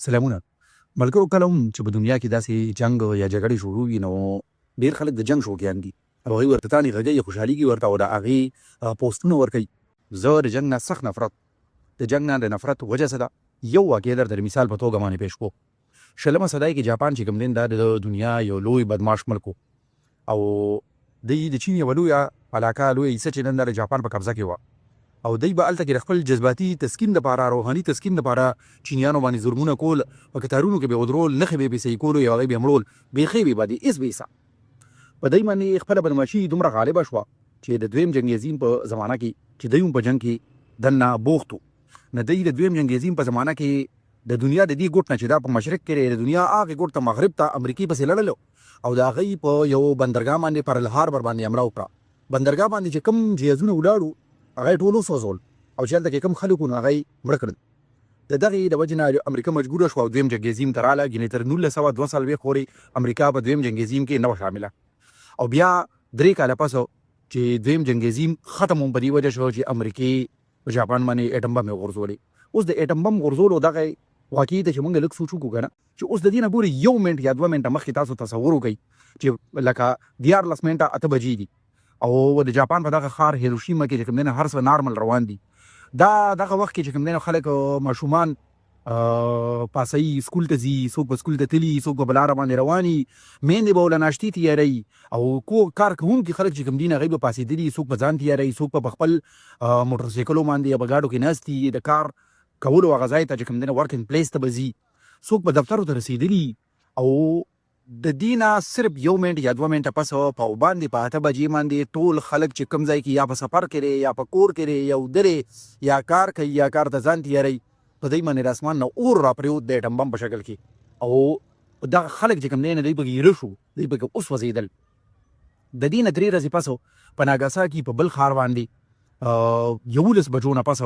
سلامونه. ملګرو کله هم چې په دنیا کې داسې جنګ یا جګړې شروع وي نو ډېر خلک د جنګ شوقیان دي او هغوی ورته تانې غږوي خوشحالېږي ورته او د هغې پوسټونه ورکوي. زه د جنګ نه سخت نفرت د جنګ نه د نفرت وجه څه ده یو واقعه درته د مثال په توګه باندې پیش کړو. شلمه صدای کې جاپان چې کوم دین دا د دنیا یو لوی بدمعاش ملک او د چین یوه لویه علاقه لویه حصه چې نن د جاپان په قبضه کې وه او دی به هلته کې د خپل جذباتي تسکین دپاره روحاني تسکین دپاره چینیانو باندې ظلمونه کول په کتارونو کې به یې ودرول نښې به یې صحیح کولو یا هغوی به یې مړول بیخي بې بادي هېڅ به یې په دی باندې خپله بدماشي دومره غالبه شوه چې د دویم جنګ عظیم په زمانه کې چې دی هم په جنګ کې دننه بوخت و نه دی د دویم جنګ عظیم په زمانه کې د دنیا د دې ګوټ نه چې دا په مشرق کې د دنیا هغې ګوټ ته مغرب ته امریکې پسې لړلو او د هغوی په یو بندرګاه باندې پرل هاربر باندې حمله وکړه. بندرګاه باندې چې کوم جهازونه ولاړو هغه یې ټول وسوځول او چې هلته کې کوم خلک وو نو هغه یې مړه کړل. د دغې د وجې نه امریکا مجبوره شوه او دویم جنګ عظیم ته راغله. ګینې تر 1902 پورې امریکا په دویم جنګ عظیم کې نه وه شامله او بیا 3 کاله پس چې دویم جنګ عظیم ختم هم په دې وجه شو چې امریکې په جاپان باندې اټم بم یې غورځولې. اوس د اټم بم غورځولو دغه واقعي ته چې موږ لږ سوچ وکړو که نه چې اوس د دې نه ګورې 1 منټ یا 2 منټه مخکې تاسو تصور وکئ چې لکه 14 منټه 8 بجې دي او د جاپان په دغه ښار هیروشیما کې چې کوم دی هر څه نارمل روان دي. دا دغه وخت کې چې کوم دی خلک ماشومان پاسوي سکول ته ځي، څوک به سکول ته تلي، څوک به په لاره باندې رواني، میندې به ورله ناشتې تیاروي او کار کوونکي خلک چې کوم دي هغوی به پاڅېدلي، څوک به ځان تیاروي، څوک به په خپل موټرسایکلو باندې یا په ګاډو کې ناست دي د کار کولو هغه ځای ته چې کوم دی ورکینګ پلیس ته به ځي، څوک به دفترو ته رسېدلي او د دې نه صرف 1 منټ یا 2 منټه پس په باندې په 8 بجې باندې ټول خلک چې کوم ځای کې یا په سفر کې دی یا په کور کې دی یا ودرې یا کار کوي یا کار ته ځان تیاروي په دی باندې د اسمان نه اور راپرېوت د اټم بم په شکل کې او دغه خلک چې کوم دی نه دوی پکې ایره شو، دوی پکې اوس وځېدل. د دې نه 3 ورځې پس په ناګاساکي په بل ښار باندې 11 بجو نه پس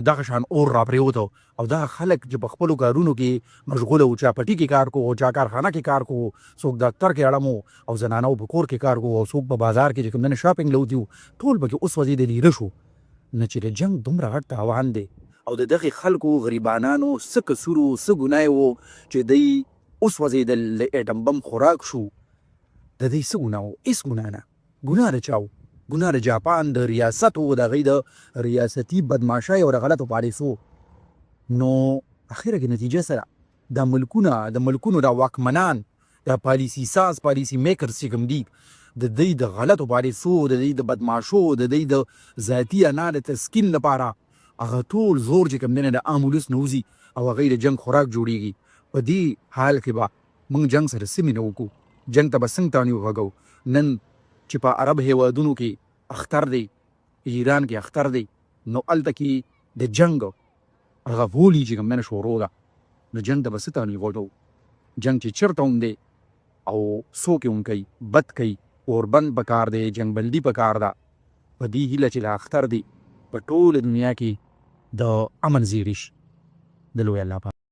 دغه شان اور راپرېوت او دغه خلک چې په خپلو کارونو کې مشغوله وو، چا پټي کې کار کو، چا کارخانه کې کار کو، څوک دفتر کې اړم وو او زنانو په کور کې کار کو او څوک په بازار کې چې کوم دی شاپینګ لوتي وو، ټول پکې اوس وځېدل ایره شو. نه چې د جنګ دومره غټ تاوان دی او د دغې خلکو غریبانانو څه قصور و څه ګناه و چې دی اوس وځېدل د اټم بم خوراک شو. د دوی څه ګناه و؟ هېڅ ګناه نه. ګناه د چا و؟ ګناه د جاپان د ریاست و، د هغوی د ریاستي بدماشۍ او د غلطو پالیسو. نو اخره کې نتیجه څه ده؟ د ملکونو د واکمنان د پالیسي ساز پالیسي میکرز چې کوم دي د دوی د غلطو پالیسو، د دوی د بدماشو، د دوی د ذاتي انا د تسکین لپاره هغه ټول زور چې کوم دی نه د عام ولس نه وځي او هغوی د جنګ خوراک جوړېږي. په دې حال کې به موږ جنګ سره څه مینه وکړو؟ جنګ ته به څنګه تانې وغږو؟ نن چې په عرب هیوادونو کې اختر دی، ایران کې اختر دی، نو هلته کې د جنګ هغه بولي چې کوم دی نه شروع ده، نو جنګ ته به څه تانې وغږو؟ جنګ چې چېرته هم دی او څوک یې هم کوي بد کوي، اوربند پکار دی، جنګ بندي پکار ده. په دې هیله چې دا اختر دی په ټوله دنیا کې د امن زیری شي د لوی الله په